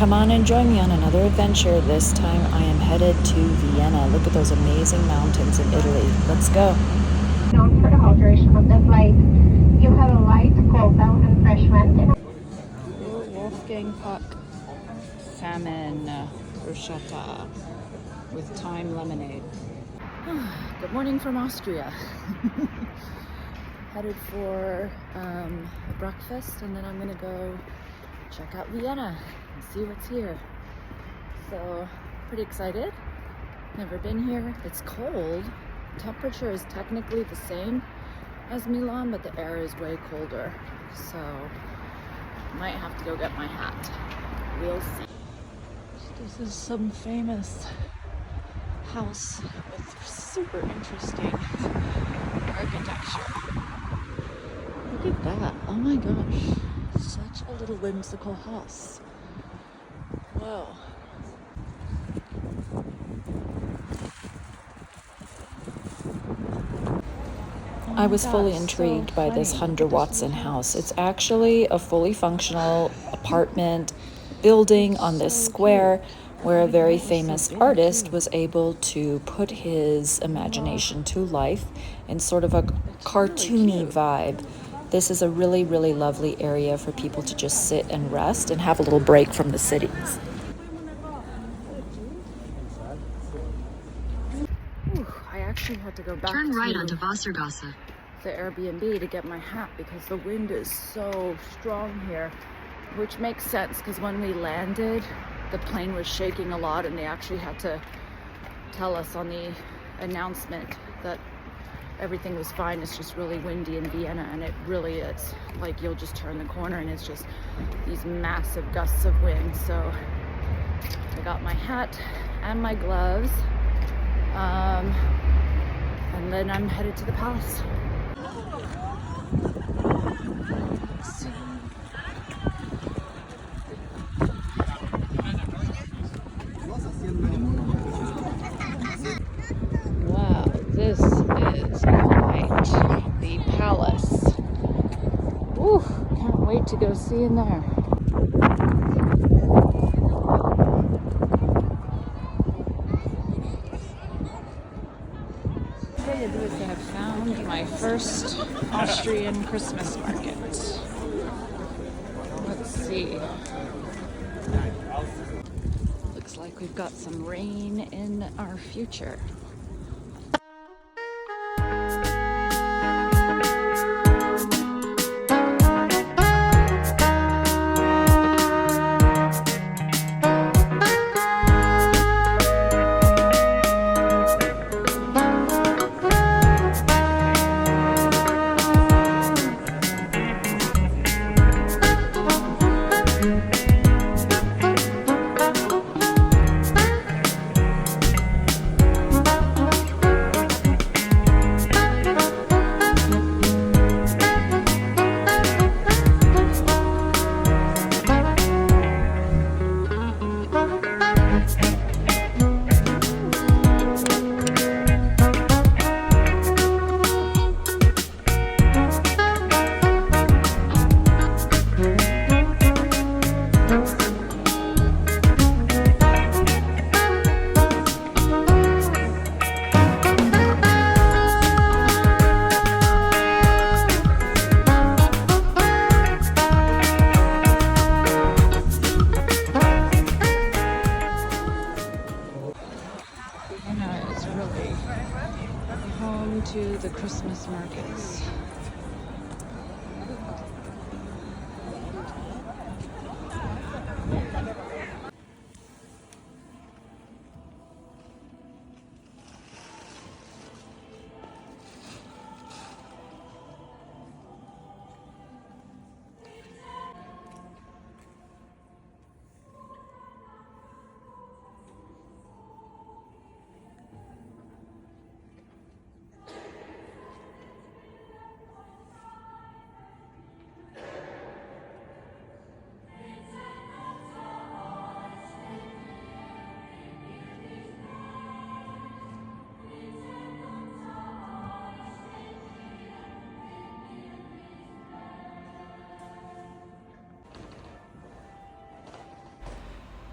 Come on and join me on another adventure. This time I am headed to Vienna. Look at those amazing mountains in Italy. Let's go. Known for the whole duration of the flight. You have a light, cold down and refreshment. Wolfgang Puck salmon bruschetta with thyme lemonade. Good morning from Austria. Headed for breakfast, and then I'm gonna go check out Vienna and see what's here. So pretty excited. Never been here. It's cold. Temperature is technically the same as Milan, but the air is way colder. So might have to go get my hat. We'll see. This is some famous house with super interesting architecture. Look at that. Oh my gosh. Such a little whimsical house. Whoa. I was fully intrigued by this Hunter Watson house. It's actually a fully functional apartment building on this square where a very famous artist was able to put his imagination to life in sort of a cartoony vibe. This is a really, really lovely area for people to just sit and rest and have a little break from the cities. I actually had to go back. Turn right onto Wassergasse. The Airbnb to get my hat because the wind is so strong here, which makes sense because when we landed, the plane was shaking a lot, and they actually had to tell us on the announcement that everything was fine. It's just really windy in Vienna, and it really is. Like, you'll just turn the corner and it's just these massive gusts of wind. So I got my hat and my gloves, and then I'm headed to the palace. Wow, this is quite the palace. Ooh, can't wait to go see in there. I have found my first Austrian Christmas market. Let's see. Looks like we've got some rain in our future.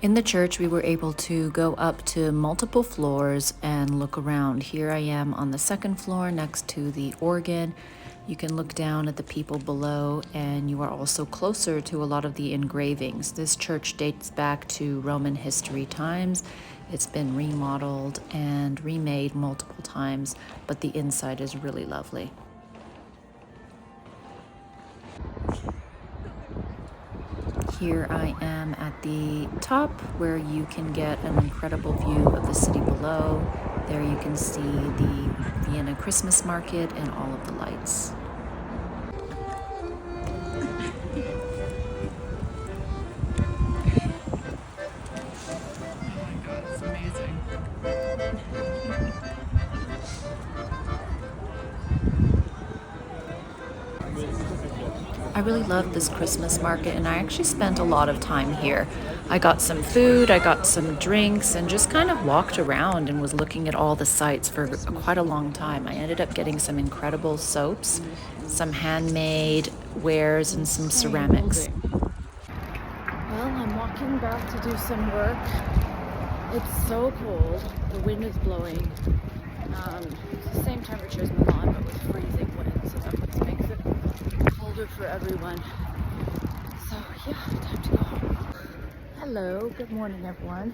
In the church, we were able to go up to multiple floors and look around. Here I am on the second floor next to the organ. You can look down at the people below, and you are also closer to a lot of the engravings. This church dates back to Roman history times. It's been remodeled and remade multiple times, but the inside is really lovely. Here I am at the top where you can get an incredible view of the city below. There you can see the Vienna Christmas market and all of the lights. I really love this Christmas market, and I actually spent a lot of time here. I got some food, I got some drinks, and just kind of walked around and was looking at all the sites for quite a long time. I ended up getting some incredible soaps, some handmade wares, and some ceramics. Well, I'm walking back to do some work. It's so cold. The wind is blowing. It's the same temperature as Milan, but with freezing wind, so that makes it colder for everyone. So yeah, time to go home. Hello, good morning everyone.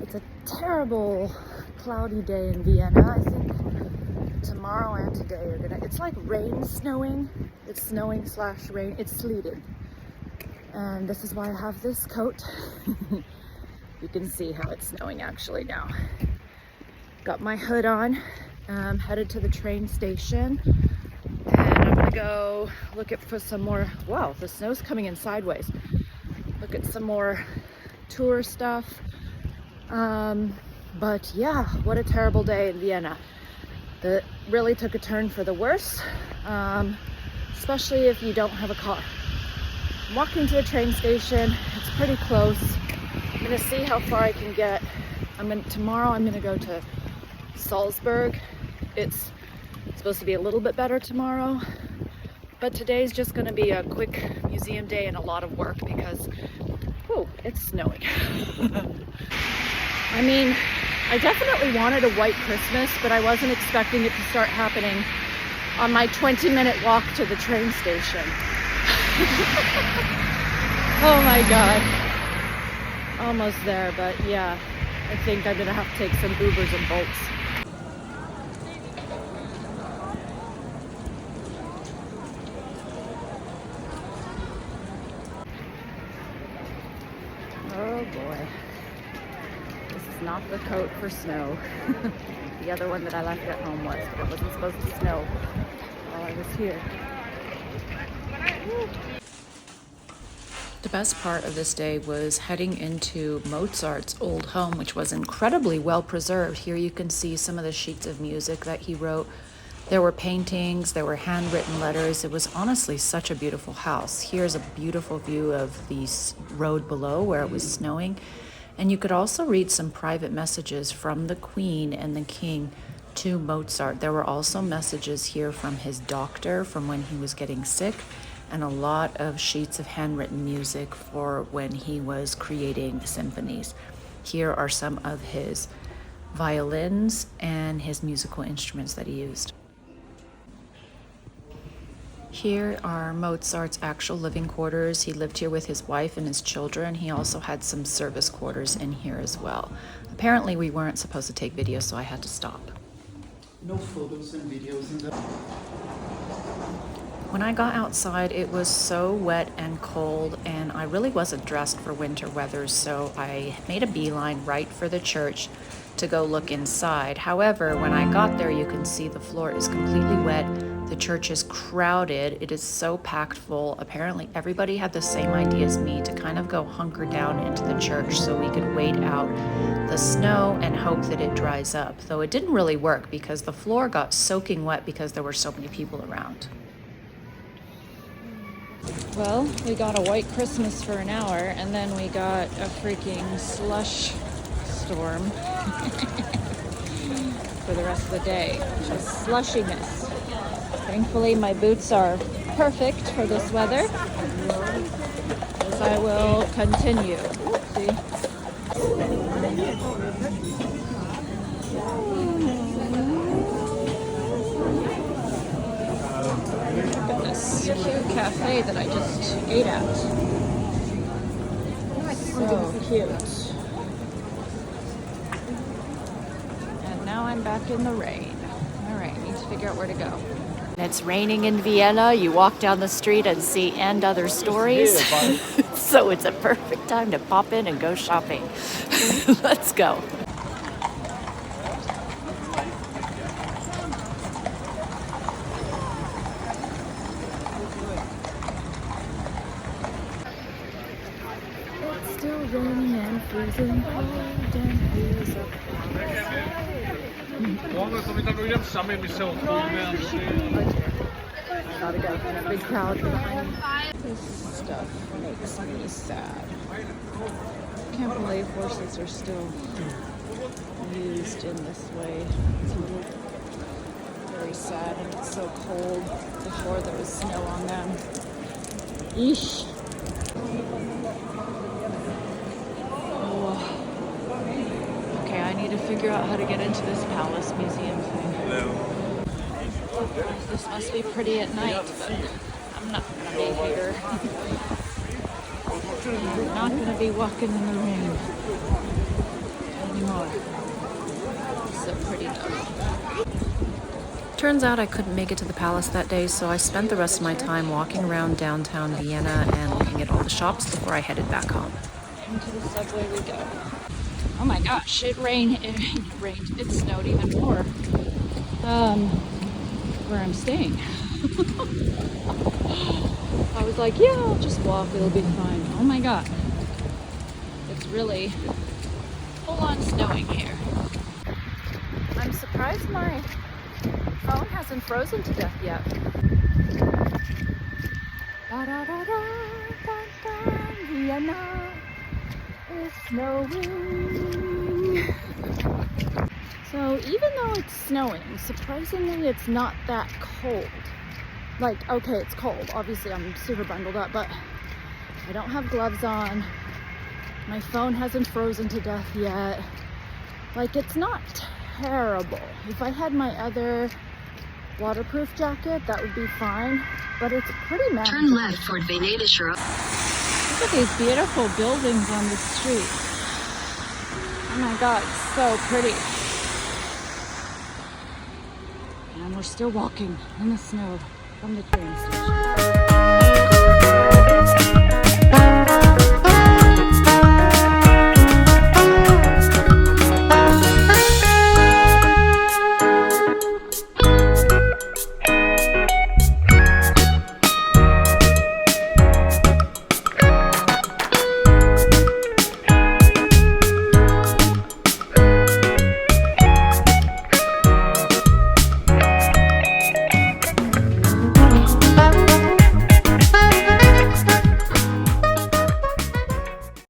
It's a terrible cloudy day in Vienna. I think tomorrow and today are gonna, it's like rain snowing. It's snowing / rain, it's sleeting. And this is why I have this coat. You can see how it's snowing actually now. Got my hood on, headed to the train station, and I'm gonna go look for some more, wow, the snow's coming in sideways. Look at some more tour stuff. But yeah, what a terrible day in Vienna. That really took a turn for the worse, especially if you don't have a car. I'm walking to the train station, it's pretty close. I'm gonna see how far I can get. Tomorrow I'm gonna go to Salzburg. It's supposed to be a little bit better tomorrow, but today's just going to be a quick museum day and a lot of work because, whoa, it's snowing. I mean, I definitely wanted a white Christmas, but I wasn't expecting it to start happening on my 20-minute walk to the train station. Oh my God. Almost there, but yeah, I think I'm going to have to take some Ubers and Bolts. Oh boy, this is not the coat for snow. The other one that I left at home was, but it wasn't supposed to snow while I was here. Woo. The best part of this day was heading into Mozart's old home, which was incredibly well preserved. Here you can see some of the sheets of music that he wrote. There were paintings, there were handwritten letters. It was honestly such a beautiful house. Here's a beautiful view of the road below where it was snowing. And you could also read some private messages from the Queen and the King to Mozart. There were also messages here from his doctor from when he was getting sick, and a lot of sheets of handwritten music for when he was creating symphonies. Here are some of his violins and his musical instruments that he used. Here are Mozart's actual living quarters. He lived here with his wife and his children. He also had some service quarters in here as well. Apparently we weren't supposed to take videos, so I had to stop. No photos and videos in the... When I got outside, it was so wet and cold, and I really wasn't dressed for winter weather, so I made a beeline right for the church to go look inside. However, when I got there, you can see the floor is completely wet. The church is crowded. It is so packed full. Apparently, everybody had the same idea as me to kind of go hunker down into the church so we could wait out the snow and hope that it dries up. Though it didn't really work because the floor got soaking wet because there were so many people around. Well, we got a white Christmas for an hour, and then we got a freaking slush storm for the rest of the day. Just slushiness. Thankfully, my boots are perfect for this weather, as I will continue. See? Look at this cute cafe that I just ate at. So cute. And now I'm back in the rain. All right, need to figure out where to go. It's raining in Vienna. You walk down the street and see and other stories. So it's a perfect time to pop in and go shopping. Let's go. It's still raining and freezing cold, and here's a gotta go. Big crowd behind. This stuff makes me sad. Can't believe horses are still used in this way. It's very sad, and it's so cold. Before there was snow on them. Eesh. Oh. Okay, I need to figure out how to get into this palace museum thing. This must be pretty at night, but I'm not gonna be here. I'm not gonna be walking in the rain anymore. It's so pretty though. Turns out I couldn't make it to the palace that day, so I spent the rest of my time walking around downtown Vienna and looking at all the shops before I headed back home. Into the subway we go. Oh my gosh, it rained. It snowed even more. Where I'm staying. I was like, yeah, I'll just walk, it'll be fine. Oh my god. It's really full on snowing here. I'm surprised my phone hasn't frozen to death yet. Da, da, da, da, da, da, Vienna is snowing. So even though it's snowing, surprisingly it's not that cold. Like, okay, it's cold. Obviously I'm super bundled up, but I don't have gloves on. My phone hasn't frozen to death yet. Like, it's not terrible. If I had my other waterproof jacket, that would be fine, but it's pretty manageable. Turn left toward Vienna. Look at these beautiful buildings on the street. Oh my god, it's so pretty. And we're still walking in the snow from the train station.